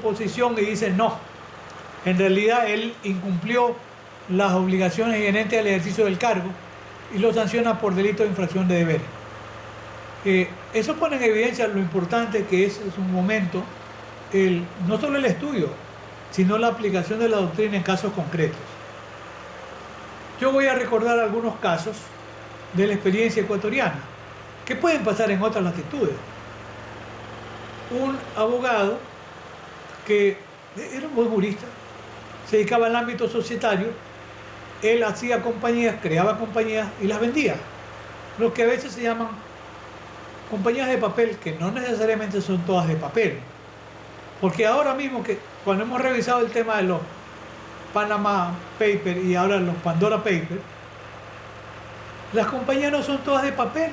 posición y dice no, en realidad él incumplió las obligaciones inherentes al ejercicio del cargo y lo sanciona por delito de infracción de deberes. Eso pone en evidencia lo importante que es en su momento no solo el estudio, sino la aplicación de la doctrina en casos concretos. Yo voy a recordar algunos casos de la experiencia ecuatoriana que pueden pasar en otras latitudes. Un abogado que era un buen jurista, se dedicaba al ámbito societario, él hacía compañías, creaba compañías y las vendía, lo que a veces se llaman compañías de papel, que no necesariamente son todas de papel, porque ahora mismo que cuando hemos revisado el tema de los Panama Papers y ahora los Pandora Papers, las compañías no son todas de papel.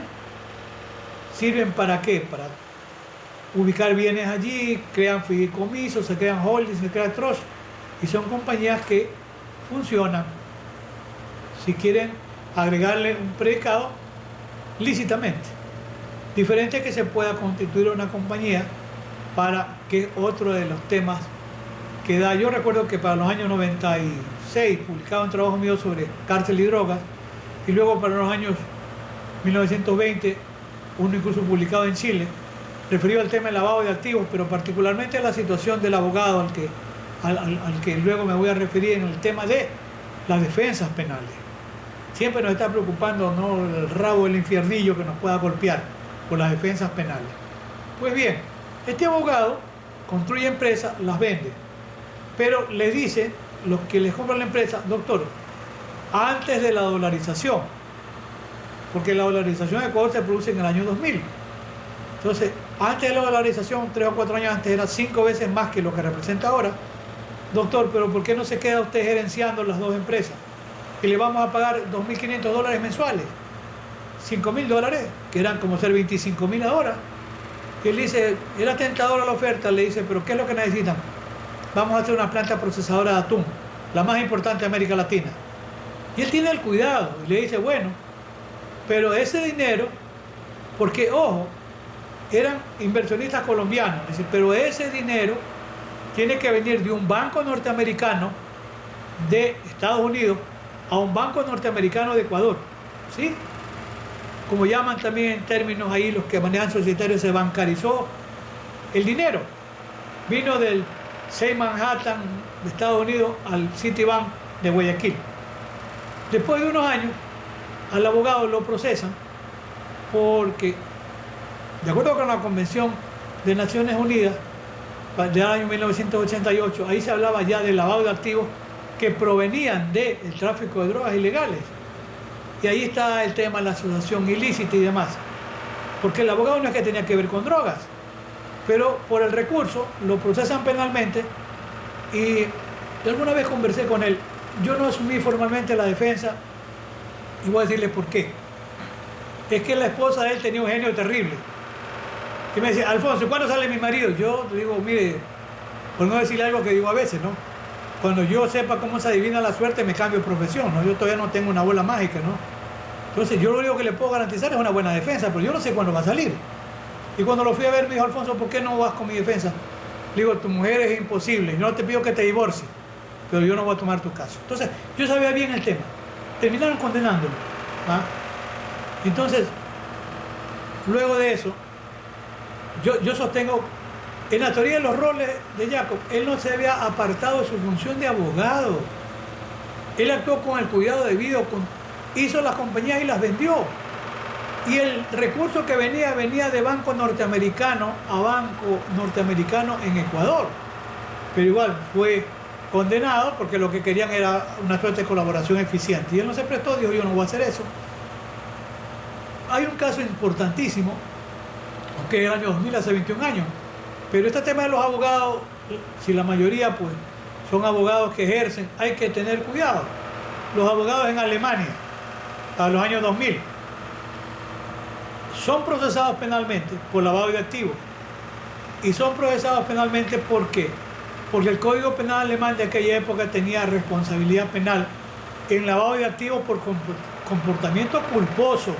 ¿Sirven para qué? Para ubicar bienes allí, crean fideicomisos, se crean holdings, se crean trusts, y son compañías que funcionan, si quieren agregarle un predicado, lícitamente. Diferente que se pueda constituir una compañía para que otro de los temas que da. Yo recuerdo que para los años 96 publicaba un trabajo mío sobre cárcel y drogas, y luego para los años 1920 uno incluso publicado en Chile, referido al tema del lavado de activos, pero particularmente a la situación del abogado al que luego me voy a referir en el tema de las defensas penales. Siempre nos está preocupando, ¿no?, el rabo del infiernillo que nos pueda golpear por las defensas penales. Pues bien, este abogado construye empresas, las vende, pero le dice los que les compran la empresa: doctor, antes de la dolarización, porque la dolarización en Ecuador se produce en el año 2000. Entonces, antes de la dolarización, 3 o 4 años antes, era 5 veces más que lo que representa ahora. Doctor, pero ¿por qué no se queda usted gerenciando las dos empresas? Que le vamos a pagar $2.500 mensuales, $5.000, que eran como ser 25.000 ahora. Y él dice, era tentadora la oferta, le dice, pero ¿qué es lo que necesitan? Vamos a hacer una planta procesadora de atún, la más importante de América Latina. Y él tiene el cuidado y le dice, bueno, pero ese dinero, porque ojo, eran inversionistas colombianos, dice, pero ese dinero tiene que venir de un banco norteamericano de Estados Unidos a un banco norteamericano de Ecuador, ¿sí? Como llaman también en términos ahí los que manejan societarios, se bancarizó el dinero. Vino del 6 Manhattan de Estados Unidos al Citibank de Guayaquil. Después de unos años, al abogado lo procesan porque, de acuerdo con la Convención de Naciones Unidas del año 1988, ahí se hablaba ya del lavado de activos que provenían del tráfico de drogas ilegales. Y ahí está el tema de la asociación ilícita y demás. Porque el abogado no es que tenía que ver con drogas, pero por el recurso lo procesan penalmente. Y yo alguna vez conversé con él. Yo no asumí formalmente la defensa y voy a decirle por qué. Es que la esposa de él tenía un genio terrible. Y me decía, Alfonso, ¿cuándo sale mi marido? Yo le digo, mire, por no decirle algo que digo a veces, ¿no? Cuando yo sepa cómo se adivina la suerte, me cambio de profesión, ¿no? Yo todavía no tengo una bola mágica, ¿no? Entonces, yo lo único que le puedo garantizar es una buena defensa, pero yo no sé cuándo va a salir. Y cuando lo fui a ver, me dijo, Alfonso, ¿por qué no vas con mi defensa? Le digo, tu mujer es imposible, no te pido que te divorcies, pero yo no voy a tomar tu caso. Entonces, yo sabía bien el tema. Terminaron condenándolo, ¿ah? Entonces, luego de eso, yo sostengo, en la teoría de los roles de Jacob, él no se había apartado de su función de abogado. Él actuó con el cuidado debido, hizo las compañías y las vendió. Y el recurso que venía de banco norteamericano a banco norteamericano en Ecuador. Pero igual fue condenado porque lo que querían era una suerte de colaboración eficiente. Y él no se prestó, dijo, yo no voy a hacer eso. Hay un caso importantísimo, que es el año 2000, hace 21 años. Pero este tema de los abogados, si la mayoría pues son abogados que ejercen, hay que tener cuidado. Los abogados en Alemania, a los años 2000, son procesados penalmente por lavado de activos. Y son procesados penalmente ¿por qué? Porque el Código Penal alemán de aquella época tenía responsabilidad penal en lavado de activos por comportamiento culposo,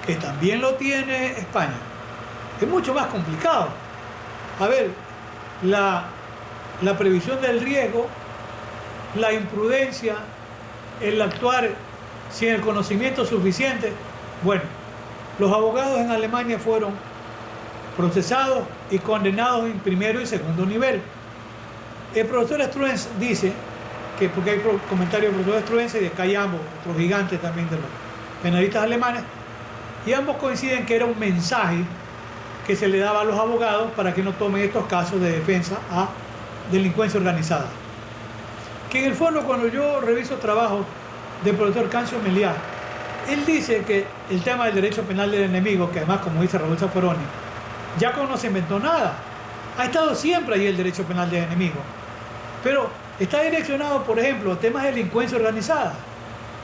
que también lo tiene España. Es mucho más complicado. A ver, la la previsión del riesgo, la imprudencia, el actuar sin el conocimiento suficiente. Bueno, los abogados en Alemania fueron procesados y condenados en primero y segundo nivel. El profesor Struens dice que, porque hay comentarios del profesor Struens y de Kai ambos, otro gigante también de los penalistas alemanes, y ambos coinciden que era un mensaje que se le daba a los abogados para que no tomen estos casos de defensa a delincuencia organizada. Que en el fondo, cuando yo reviso trabajos del profesor Cancio Meliá, él dice que el tema del derecho penal del enemigo, que además, como dice Raúl Zaffaroni, Giacomo no se inventó nada, ha estado siempre ahí el derecho penal del enemigo, pero está direccionado, por ejemplo, a temas de delincuencia organizada,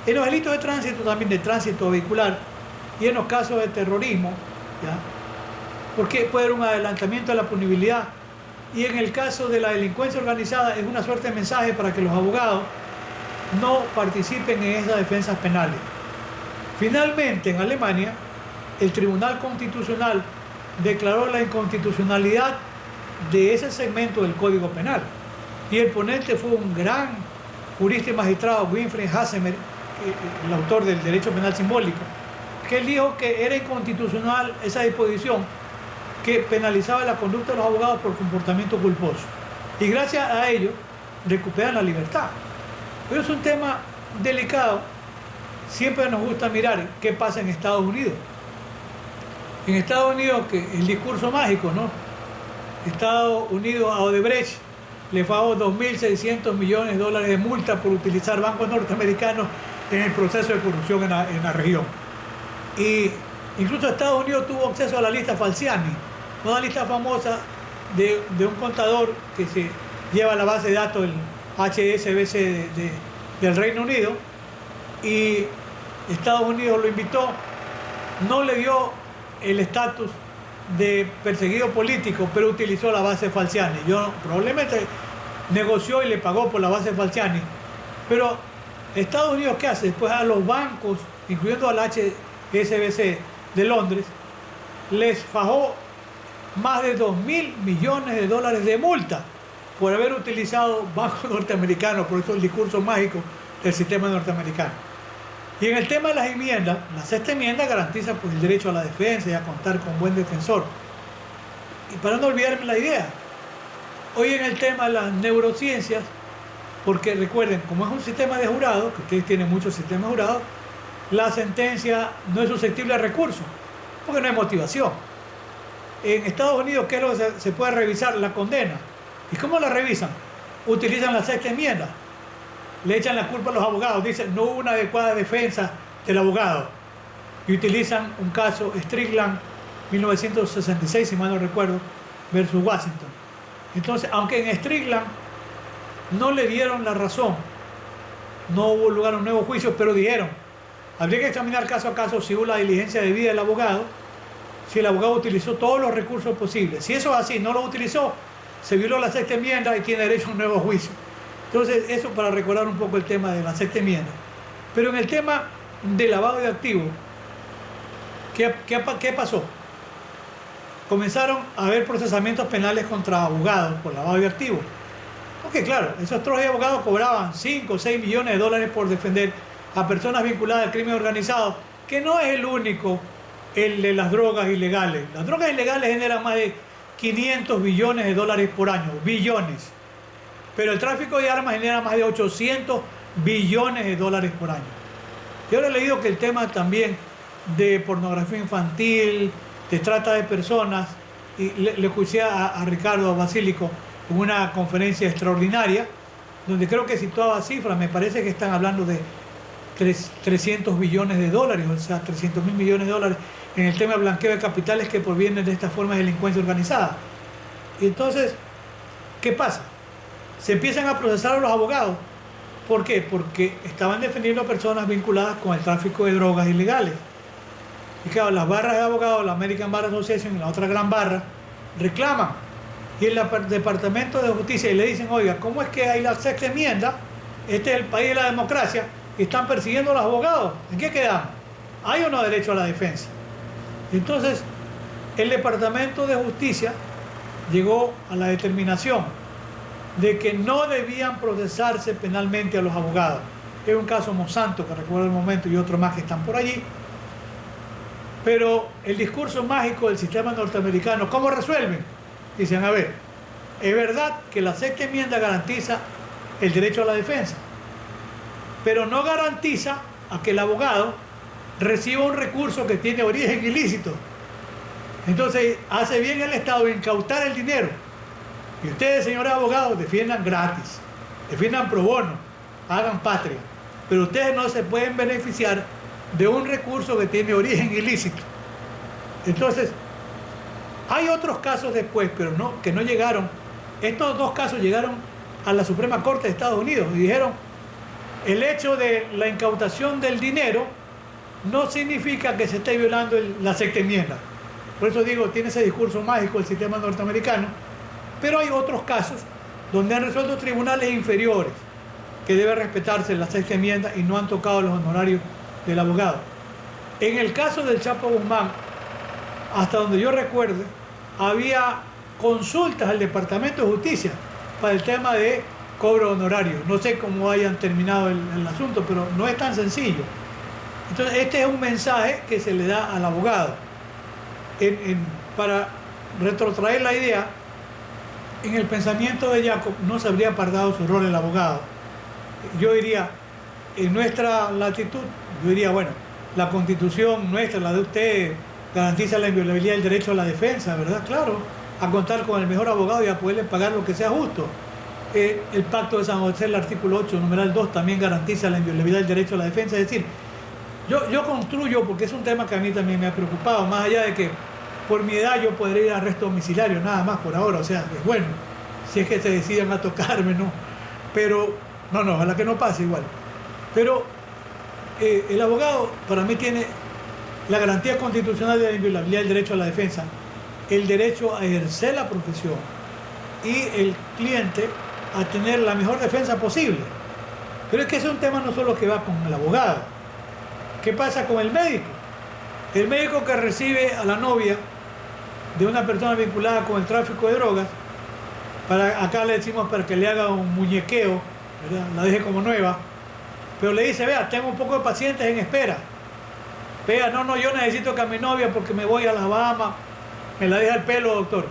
en los delitos de tránsito, también de tránsito vehicular, y en los casos de terrorismo, ¿ya? Porque puede haber un adelantamiento de la punibilidad, y en el caso de la delincuencia organizada es una suerte de mensaje para que los abogados no participen en esas defensas penales. Finalmente, en Alemania, el Tribunal Constitucional declaró la inconstitucionalidad de ese segmento del Código Penal, y el ponente fue un gran jurista y magistrado, Winfried Hassemer, el autor del derecho penal simbólico, que él dijo que era inconstitucional esa disposición que penalizaba la conducta de los abogados por comportamiento culposo, y gracias a ello recuperan la libertad. Pero es un tema delicado. Siempre nos gusta mirar qué pasa en Estados Unidos. En Estados Unidos, que el discurso mágico, ¿no? Estados Unidos a Odebrecht le pagó $2.600 millones de multa por utilizar bancos norteamericanos en el proceso de corrupción en la región. Y incluso Estados Unidos tuvo acceso a la lista Falciani, una lista famosa de un contador que se lleva la base de datos del HSBC del Reino Unido, y Estados Unidos lo invitó, no le dio el estatus de perseguido político, pero utilizó la base Falciani. Probablemente negoció y le pagó por la base Falciani, pero Estados Unidos, ¿qué hace? Después a los bancos, incluyendo al HSBC de Londres, les fajó más de $2.000 millones de multa por haber utilizado bancos norteamericanos. Por eso el discurso mágico del sistema norteamericano. Y en el tema de las enmiendas, la sexta enmienda garantiza pues, el derecho a la defensa y a contar con buen defensor. Y para no olvidarme la idea, hoy en el tema de las neurociencias, porque recuerden, como es un sistema de jurado, que ustedes tienen muchos sistemas de jurado, la sentencia no es susceptible a recurso, porque no hay motivación. En Estados Unidos, ¿qué es lo que se puede revisar? La condena. ¿Y cómo la revisan? Utilizan la sexta enmienda. Le echan la culpa a los abogados, dicen no hubo una adecuada defensa del abogado, y utilizan un caso Strickland 1966, si mal no recuerdo, versus Washington. Entonces, aunque en Strickland no le dieron la razón, no hubo lugar a un nuevo juicio, pero dijeron, habría que examinar caso a caso si hubo la diligencia debida del abogado, si el abogado utilizó todos los recursos posibles. Si eso es así, no lo utilizó, se violó la sexta enmienda y tiene derecho a un nuevo juicio. Entonces, eso para recordar un poco el tema de la sexta enmienda. Pero en el tema de lavado de activos, ¿qué pasó? Comenzaron a haber procesamientos penales contra abogados por lavado de activos. Porque claro, esos trozos de abogados cobraban 5 o 6 millones de dólares por defender a personas vinculadas al crimen organizado, que no es el único, el de las drogas ilegales. Las drogas ilegales generan más de 500 billones de dólares por año, billones. Pero el tráfico de armas genera más de 800 billones de dólares por año. Yo he leído que el tema también de pornografía infantil, de trata de personas, y le escuché a Ricardo Basílico en una conferencia extraordinaria, donde creo que situaba cifras, me parece que están hablando de 300 billones de dólares, o sea, 300.000 millones de dólares en el tema de blanqueo de capitales que provienen de estas formas de delincuencia organizada. Y entonces, ¿qué pasa? Se empiezan a procesar a los abogados. ¿Por qué? Porque estaban defendiendo a personas vinculadas con el tráfico de drogas ilegales. Y claro, las barras de abogados, la American Bar Association y la otra gran barra, reclaman. Y el Departamento de Justicia y le dicen, oiga, ¿cómo es que hay la sexta enmienda? Este es el país de la democracia y están persiguiendo a los abogados. ¿En qué quedamos? ¿Hay o no derecho a la defensa? Entonces, el Departamento de Justicia llegó a la determinación de que no debían procesarse penalmente a los abogados. Es un caso Monsanto, que recuerdo el momento, y otro más que están por allí. Pero el discurso mágico del sistema norteamericano, ¿cómo resuelven? Dicen, a ver, es verdad que la sexta enmienda garantiza el derecho a la defensa, pero no garantiza a que el abogado reciba un recurso que tiene origen ilícito. Entonces, hace bien el Estado en incautar el dinero. Y ustedes, señores abogados, defiendan gratis, defiendan pro bono, hagan patria. Pero ustedes no se pueden beneficiar de un recurso que tiene origen ilícito. Entonces, hay otros casos después, pero que no llegaron. Estos dos casos llegaron a la Suprema Corte de Estados Unidos y dijeron, el hecho de la incautación del dinero no significa que se esté violando la sexta enmienda. Por eso digo, tiene ese discurso mágico el sistema norteamericano, pero hay otros casos donde han resuelto tribunales inferiores que debe respetarse la sexta enmienda y no han tocado los honorarios del abogado. En el caso del Chapo Guzmán, hasta donde yo recuerde, había consultas al Departamento de Justicia para el tema de cobro honorario. No sé cómo hayan terminado el asunto, pero no es tan sencillo. Entonces, este es un mensaje que se le da al abogado. Para retrotraer la idea, en el pensamiento de Jacob no se habría apartado su rol el abogado. Yo diría, en nuestra latitud, yo diría, bueno, la Constitución nuestra, la de usted, garantiza la inviolabilidad del derecho a la defensa, ¿verdad? Claro, a contar con el mejor abogado y a poderle pagar lo que sea justo. El Pacto de San José, el artículo 8, numeral 2, también garantiza la inviolabilidad del derecho a la defensa. Es decir, yo construyo, porque es un tema que a mí también me ha preocupado, más allá de que por mi edad yo podría ir a arresto domiciliario, nada más por ahora, o sea, es bueno, si es que se deciden a tocarme, ¿no? Pero, no, ojalá que no pase igual. Pero el abogado para mí tiene la garantía constitucional de la inviolabilidad del derecho a la defensa, el derecho a ejercer la profesión y el cliente a tener la mejor defensa posible. Pero es que ese es un tema no solo que va con el abogado. ¿Qué pasa con el médico? El médico que recibe a la novia de una persona vinculada con el tráfico de drogas, acá le decimos para que le haga un muñequeo, ¿verdad? La deje como nueva, pero le dice, vea, tengo un poco de pacientes en espera. Vea, no, yo necesito que a mi novia porque me voy a las Bahamas, me la deja el pelo, doctor.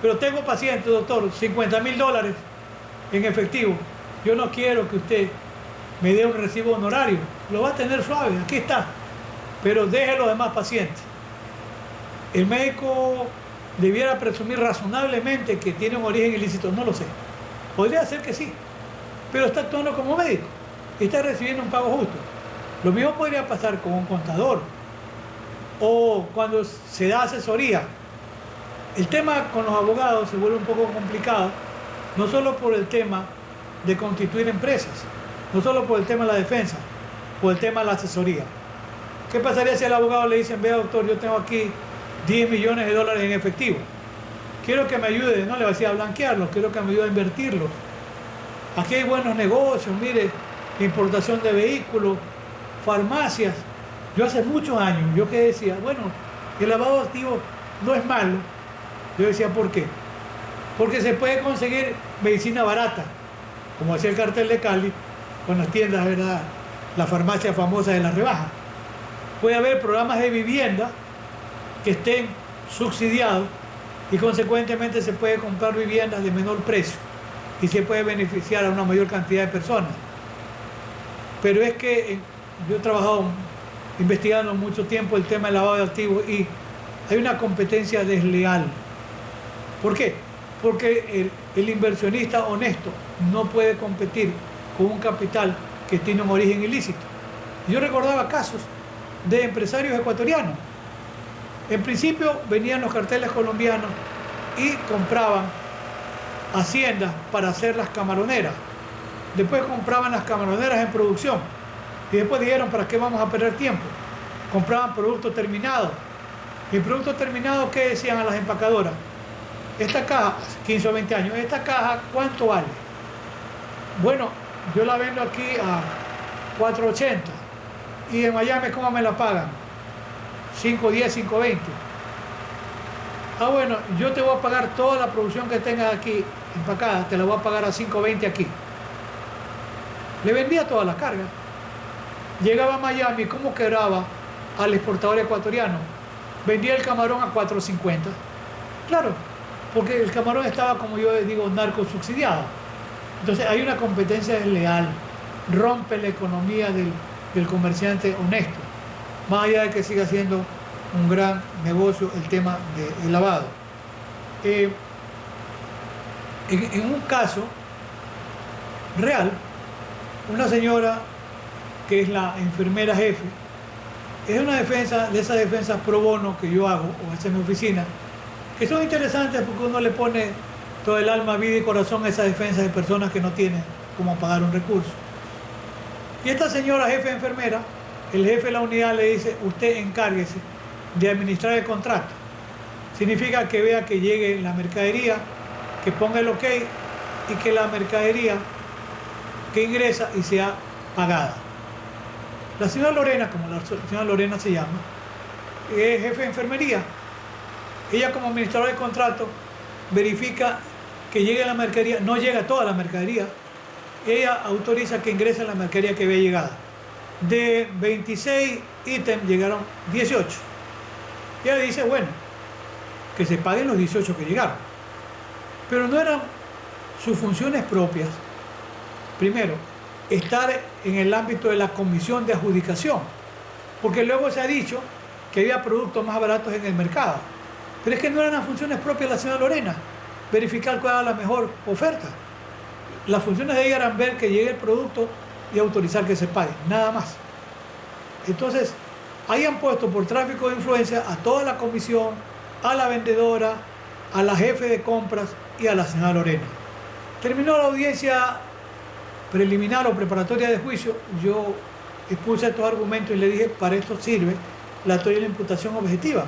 Pero tengo pacientes, doctor, $50,000 en efectivo. Yo no quiero que usted me dé un recibo honorario. Lo va a tener suave, aquí está. Pero deje los demás pacientes. El médico debiera presumir razonablemente que tiene un origen ilícito, no lo sé. Podría ser que sí, pero está actuando como médico y está recibiendo un pago justo. Lo mismo podría pasar con un contador o cuando se da asesoría. El tema con los abogados se vuelve un poco complicado, no solo por el tema de constituir empresas, no solo por el tema de la defensa, por el tema de la asesoría. ¿Qué pasaría si al abogado le dicen, vea doctor, yo tengo aquí $10 millones en efectivo? Quiero que me ayude, no le va a decir a blanquearlos, quiero que me ayude a invertirlos. Aquí hay buenos negocios, mire, importación de vehículos, farmacias. Yo hace muchos años, yo que decía, bueno, el lavado de activos no es malo. Yo decía, ¿por qué? Porque se puede conseguir medicina barata, como hacía el cartel de Cali, con las tiendas, ¿verdad? La farmacia famosa de la rebaja. Puede haber programas de vivienda que estén subsidiados y consecuentemente se puede comprar viviendas de menor precio y se puede beneficiar a una mayor cantidad de personas. Pero es que yo he trabajado investigando mucho tiempo el tema del lavado de activos y hay una competencia desleal. ¿Por qué? Porque el inversionista honesto no puede competir con un capital que tiene un origen ilícito. Yo recordaba casos de empresarios ecuatorianos. En principio venían los carteles colombianos y compraban haciendas para hacer las camaroneras. Después compraban las camaroneras en producción. Y después dijeron, ¿para qué vamos a perder tiempo? Compraban productos terminados. ¿Y productos terminados qué decían a las empacadoras? Esta caja, 15 o 20 años, esta caja, ¿cuánto vale? Bueno, yo la vendo aquí a $4.80. Y en Miami, ¿cómo me la pagan? $5.10, $5.20. Ah, bueno, yo te voy a pagar toda la producción que tengas aquí empacada, te la voy a pagar a 5.20 aquí. Le vendía todas las cargas. Llegaba a Miami, ¿cómo quebraba al exportador ecuatoriano? Vendía el camarón a 4.50. Claro, porque el camarón estaba, como yo digo, narco subsidiado. Entonces hay una competencia desleal, rompe la economía del comerciante honesto, más allá de que siga siendo un gran negocio el tema del lavado. En un caso real, una señora que es la enfermera jefe, es una defensa de esas defensas pro bono que yo hago, o esa en mi oficina, que son interesantes porque uno le pone todo el alma, vida y corazón a esa defensa de personas que no tienen cómo pagar un recurso. Y esta señora jefe de enfermera, el jefe de la unidad le dice, usted encárguese de administrar el contrato. Significa que vea que llegue la mercadería, que ponga el ok y que la mercadería que ingresa y sea pagada. La señora Lorena, como la señora Lorena se llama, es jefe de enfermería. Ella como administradora de contrato verifica que llegue la mercadería, no llega toda la mercadería, ella autoriza que ingrese la mercadería que había llegado. De 26 ítems llegaron 18. Y ella dice, bueno, que se paguen los 18 que llegaron. Pero no eran sus funciones propias. Primero, estar en el ámbito de la comisión de adjudicación, porque luego se ha dicho que había productos más baratos en el mercado. Pero es que no eran las funciones propias de la señora Lorena, verificar cuál era la mejor oferta. Las funciones de ella eran ver que llegue el producto y autorizar que se pague, nada más. Entonces, ahí han puesto por tráfico de influencia a toda la comisión, a la vendedora, a la jefe de compras y a la señora Lorena. Terminó la audiencia preliminar o preparatoria de juicio, yo expuse estos argumentos y le dije, para esto sirve la teoría de la imputación objetiva.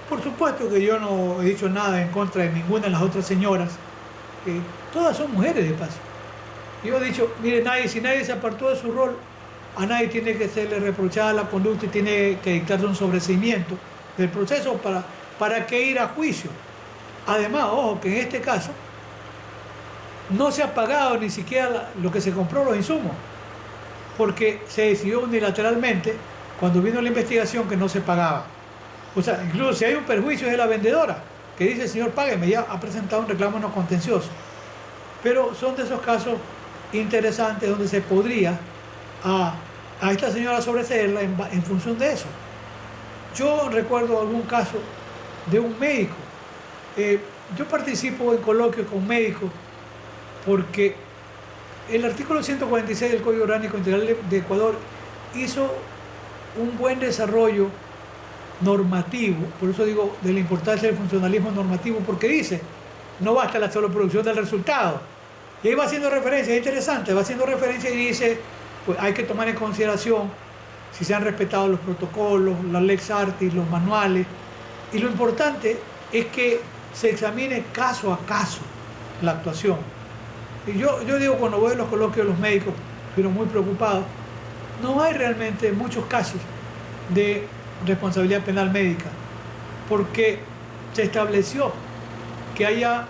Por supuesto que yo no he dicho nada en contra de ninguna de las otras señoras, todas son mujeres de paso. Yo he dicho, mire, si nadie se apartó de su rol, a nadie tiene que serle reprochada la conducta y tiene que dictarse un sobreseimiento del proceso para que ir a juicio. Además, ojo, que en este caso no se ha pagado ni siquiera lo que se compró, los insumos, porque se decidió unilateralmente, cuando vino la investigación, que no se pagaba. O sea, incluso si hay un perjuicio es de la vendedora, que dice, señor, págueme, ya ha presentado un reclamo no contencioso. Pero son de esos casos interesantes donde se podría a esta señora sobreseerla en función de eso. Yo recuerdo algún caso de un médico. Yo participo en coloquios con médicos porque el artículo 146 del Código Orgánico Integral de Ecuador hizo un buen desarrollo normativo, por eso digo de la importancia del funcionalismo normativo, porque dice, no basta la solo producción del resultado. Y ahí va haciendo referencia, es interesante, va haciendo referencia y dice, pues hay que tomar en consideración si se han respetado los protocolos, las lex artis, los manuales, y lo importante es que se examine caso a caso la actuación. Y yo digo, cuando voy a los coloquios de los médicos, pero muy preocupados, no hay realmente muchos casos de responsabilidad penal médica, porque se estableció que haya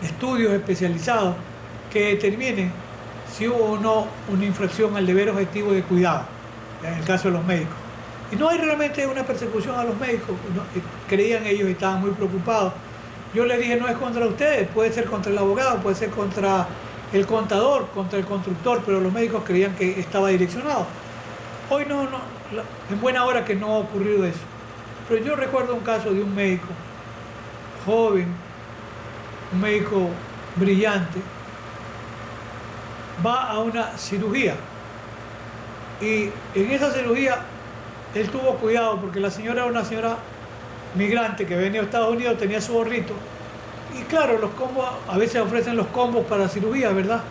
estudios especializados que determinen si hubo o no una infracción al deber objetivo de cuidado, en el caso de los médicos. Y no hay realmente una persecución a los médicos, creían ellos y estaban muy preocupados. Yo les dije, no es contra ustedes, puede ser contra el abogado, puede ser contra el contador, contra el constructor, pero los médicos creían que estaba direccionado. Hoy no, en buena hora que no ha ocurrido eso. Pero yo recuerdo un caso de un médico joven, un médico brillante, va a una cirugía y en esa cirugía él tuvo cuidado porque la señora era una señora migrante que venía de Estados Unidos, tenía su gorrito y claro, los combos, a veces ofrecen los combos para cirugía, ¿verdad?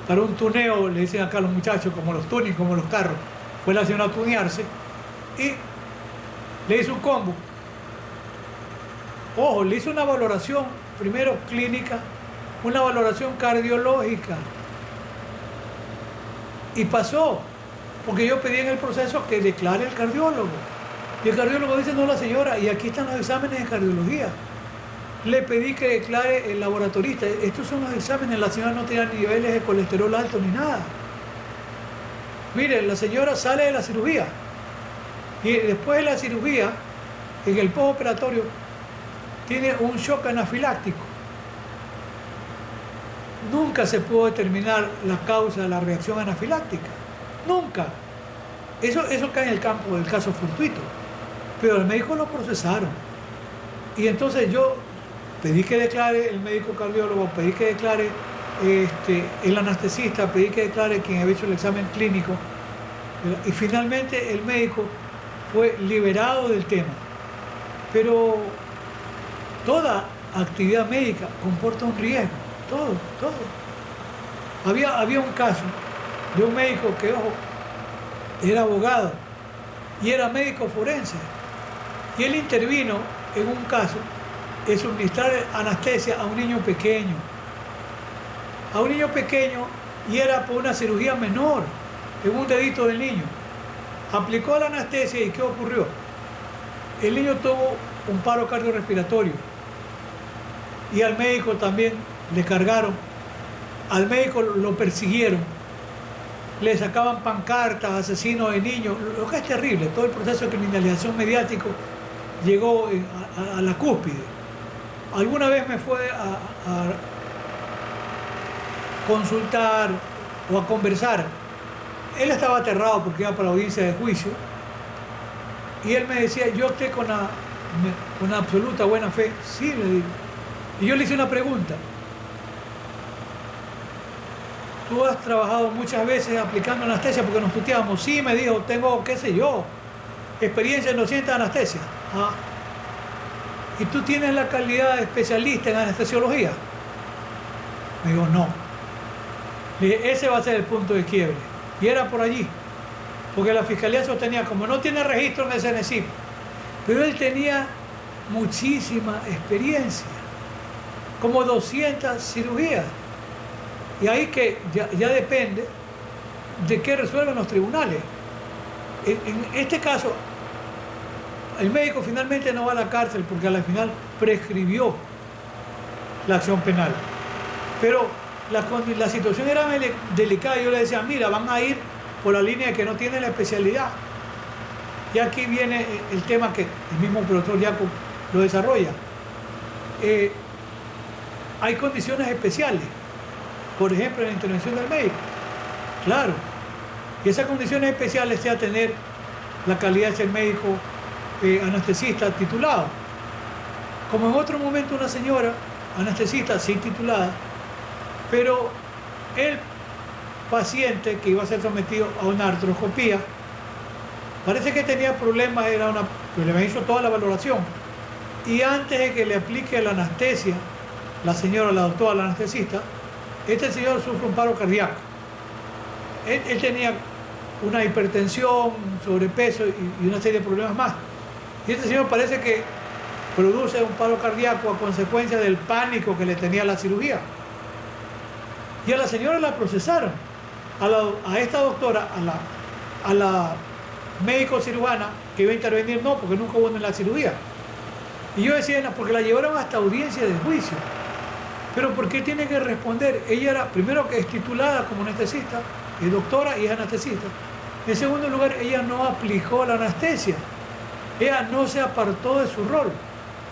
Para un tuneo, le dicen acá a los muchachos, como los tuning, como los carros. Fue la señora a tunearse y le hizo un combo. Ojo, le hizo una valoración, primero clínica, una valoración cardiológica. Y pasó, porque yo pedí en el proceso que declare el cardiólogo. Y el cardiólogo dice, no, la señora, y aquí están los exámenes de cardiología. Le pedí que declare el laboratorista. Estos son los exámenes, la señora no tenía niveles de colesterol alto ni nada. Mire, la señora sale de la cirugía y después de la cirugía, en el postoperatorio, tiene un shock anafiláctico. Nunca se pudo determinar la causa de la reacción anafiláctica. Nunca. Eso cae en el campo del caso fortuito. Pero el médico lo procesaron. Y entonces yo pedí que declare el médico cardiólogo, pedí que declare el anestesista, pedí que declare quien había hecho el examen clínico. Y finalmente el médico fue liberado del tema. Pero toda actividad médica comporta un riesgo. Todo. Había un caso de un médico que, ojo, era abogado y era médico forense. Y él intervino en un caso de suministrar anestesia a un niño pequeño. Y era por una cirugía menor, en un dedito del niño. Aplicó la anestesia y ¿qué ocurrió? El niño tuvo un paro cardiorrespiratorio y al médico también le cargaron, al médico lo persiguieron, le sacaban pancartas, asesinos de niños, lo que es terrible. Todo el proceso de criminalización mediático llegó a la cúspide. Alguna vez me fue a consultar o a conversar. Él estaba aterrado porque iba para la audiencia de juicio y él me decía, yo opté con absoluta buena fe. Sí, le digo. Y yo le hice una pregunta. ¿Tú has trabajado muchas veces aplicando anestesia? Porque nos tuteamos. Sí, me dijo, tengo, qué sé yo, experiencia en 200 anestesias. Ah. ¿Y tú tienes la calidad de especialista en anestesiología? Me dijo, no. Le dije, ese va a ser el punto de quiebre. Y era por allí. Porque la fiscalía sostenía, como no tiene registro en el CNCIP, pero él tenía muchísima experiencia, como 200 cirugías. Y ahí que ya depende de qué resuelvan los tribunales. En este caso, el médico finalmente no va a la cárcel porque al final prescribió la acción penal. Pero la situación era delicada. Yo le decía, mira, van a ir por la línea de que no tienen la especialidad. Y aquí viene el tema que el mismo profesor Jacob lo desarrolla. Hay condiciones especiales. Por ejemplo, en la intervención del médico. Claro. Y esas condiciones especiales sea tener la calidad de ser médico anestesista titulado. Como en otro momento una señora anestesista sí titulada, pero el paciente que iba a ser sometido a una artroscopía parece que tenía problemas, pues le hizo toda la valoración. Y antes de que le aplique la anestesia, la señora, la doctora, la anestesista, este señor sufre un paro cardíaco. Él tenía una hipertensión, sobrepeso y una serie de problemas más. Y este señor parece que produce un paro cardíaco a consecuencia del pánico que le tenía la cirugía. Y a la señora la procesaron. A esta doctora, a la médico cirujana que iba a intervenir, no, porque nunca hubo en la cirugía. Y yo decía, porque la llevaron hasta audiencia de juicio. Pero ¿por qué tiene que responder? Ella era, primero, que es titulada como anestesista, es doctora y es anestesista. En segundo lugar, ella no aplicó la anestesia. Ella no se apartó de su rol.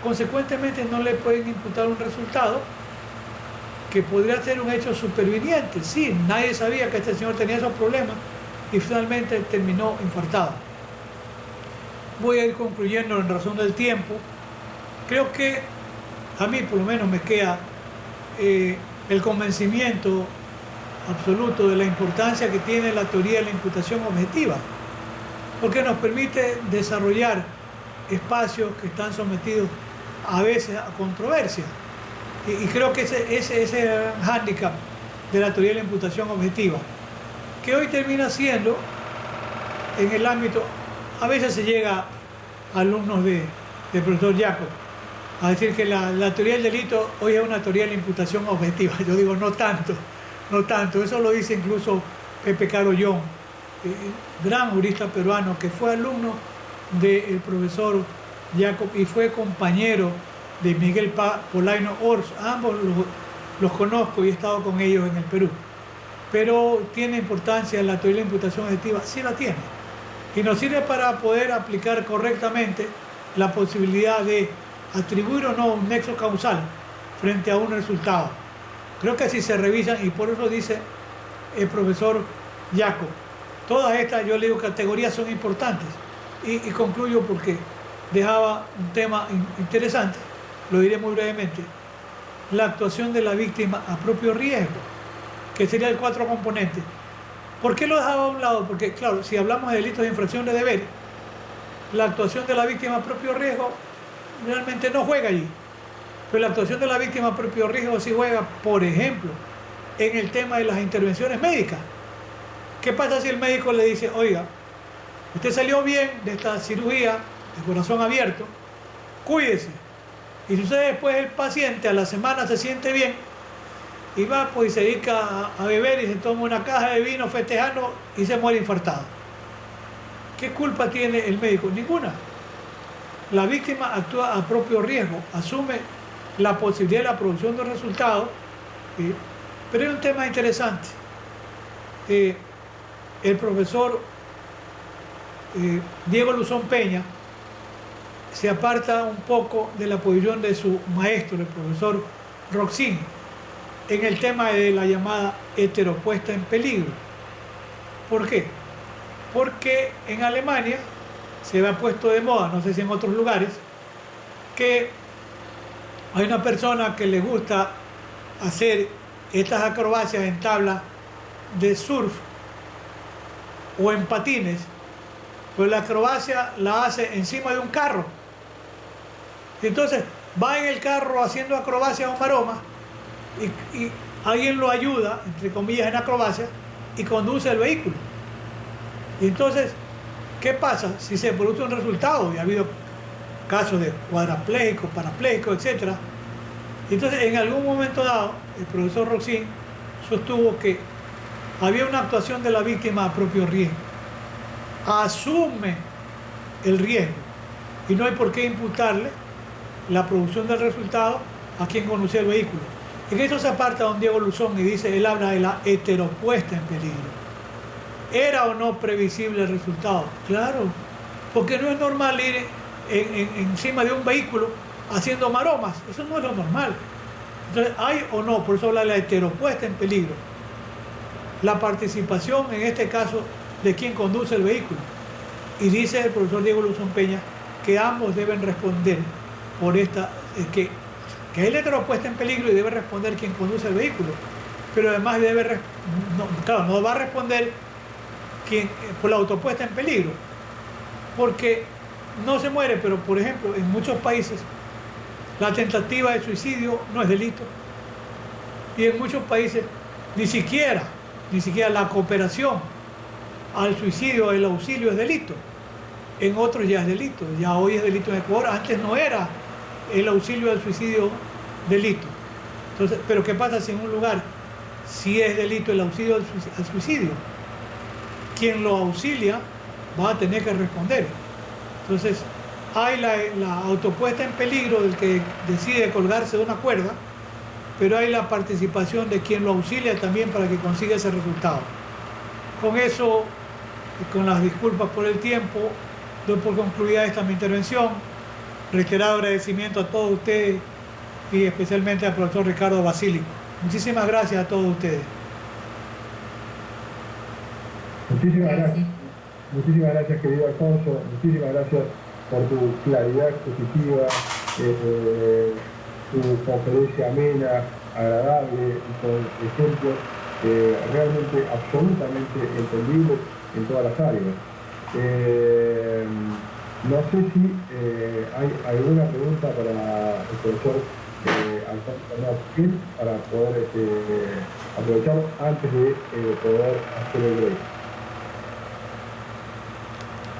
Consecuentemente, no le pueden imputar un resultado que podría ser un hecho superviniente. Sí, nadie sabía que este señor tenía esos problemas y finalmente terminó infartado. Voy a ir concluyendo en razón del tiempo. Creo que a mí por lo menos me queda el convencimiento absoluto de la importancia que tiene la teoría de la imputación objetiva, porque nos permite desarrollar espacios que están sometidos a veces a controversia. Y creo que ese es el hándicap de la teoría de la imputación objetiva, que hoy termina siendo, en el ámbito, a veces se llega a alumnos del profesor Jacob a decir que la teoría del delito hoy es una teoría de la imputación objetiva. Yo digo, no tanto. Eso lo dice incluso Pepe Carollón, gran jurista peruano, que fue alumno del profesor Jacob y fue compañero de Miguel Polaino Ors. Ambos los conozco y he estado con ellos en el Perú. Pero ¿tiene importancia la teoría de la imputación objetiva? Sí la tiene. Y nos sirve para poder aplicar correctamente la posibilidad de atribuir o no un nexo causal frente a un resultado. Creo que si se revisan, y por eso dice el profesor Jacob, todas estas, yo le digo, categorías son importantes. Y concluyo porque dejaba un tema interesante, lo diré muy brevemente: la actuación de la víctima a propio riesgo, que sería el 4 componentes. ¿Por qué lo dejaba a un lado? Porque, claro, si hablamos de delitos de infracción de deber, la actuación de la víctima a propio riesgo realmente no juega allí. Pero la actuación de la víctima a propio riesgo sí juega, por ejemplo, en el tema de las intervenciones médicas. ¿Qué pasa si el médico le dice: oiga, usted salió bien de esta cirugía de corazón abierto, cuídese? Y sucede después, el paciente a la semana se siente bien y va, pues, y se dedica a beber y se toma una caja de vino festejando y se muere infartado. ¿Qué culpa tiene el médico? Ninguna. La víctima actúa a propio riesgo, asume la posibilidad de la producción de resultados. Pero hay un tema interesante. El profesor Diego Luzón Peña se aparta un poco de la posición de su maestro, el profesor Roxin, en el tema de la llamada heteropuesta en peligro. ¿Por qué? Porque en Alemania se ha puesto de moda, no sé si en otros lugares, que hay una persona que le gusta hacer estas acrobacias en tabla de surf o en patines, pues la acrobacia la hace encima de un carro. Y entonces va en el carro haciendo acrobacias o maromas y alguien lo ayuda, entre comillas, en acrobacia, y conduce el vehículo. Y entonces, ¿qué pasa si se produce un resultado? Y ha habido casos de cuadraplégicos, parapléjicos, etc. Entonces, en algún momento dado, el profesor Roxin sostuvo que había una actuación de la víctima a propio riesgo. Asume el riesgo y no hay por qué imputarle la producción del resultado a quien conducía el vehículo. En esto se aparta don Diego Luzón y dice, él habla de la heteropuesta en peligro. ¿Era o no previsible el resultado? Claro, porque no es normal ir encima de un vehículo haciendo maromas. Eso no es lo normal. Entonces, ¿hay o no? Por eso habla de la heteropuesta en peligro. La participación, en este caso, de quien conduce el vehículo. Y dice el profesor Diego Luzón Peña que ambos deben responder por esta, que es la heteropuesta en peligro y debe responder quien conduce el vehículo. Pero además no va a responder quien por la autopuesta en peligro, porque no se muere, pero por ejemplo, en muchos países la tentativa de suicidio no es delito. Y en muchos países ni siquiera la cooperación al suicidio, el auxilio es delito. En otros ya es delito. Ya hoy es delito en Ecuador. Antes no era el auxilio al suicidio delito. Entonces, pero ¿qué pasa si en un lugar sí es delito el auxilio al suicidio? Quien lo auxilia va a tener que responder. Entonces, hay la autopuesta en peligro del que decide colgarse de una cuerda, pero hay la participación de quien lo auxilia también para que consiga ese resultado. Con eso, y con las disculpas por el tiempo, doy por concluida esta mi intervención. Reiterado agradecimiento a todos ustedes y especialmente al profesor Ricardo Basílico. Muchísimas gracias a todos ustedes. Muchísimas gracias, querido Alfonso. Muchísimas gracias por tu claridad expositiva, tu conferencia amena, agradable y con ejemplos realmente absolutamente entendibles en todas las áreas. No sé si hay alguna pregunta para el profesor Alfonso Fernández para poder aprovechar antes de poder hacer el break.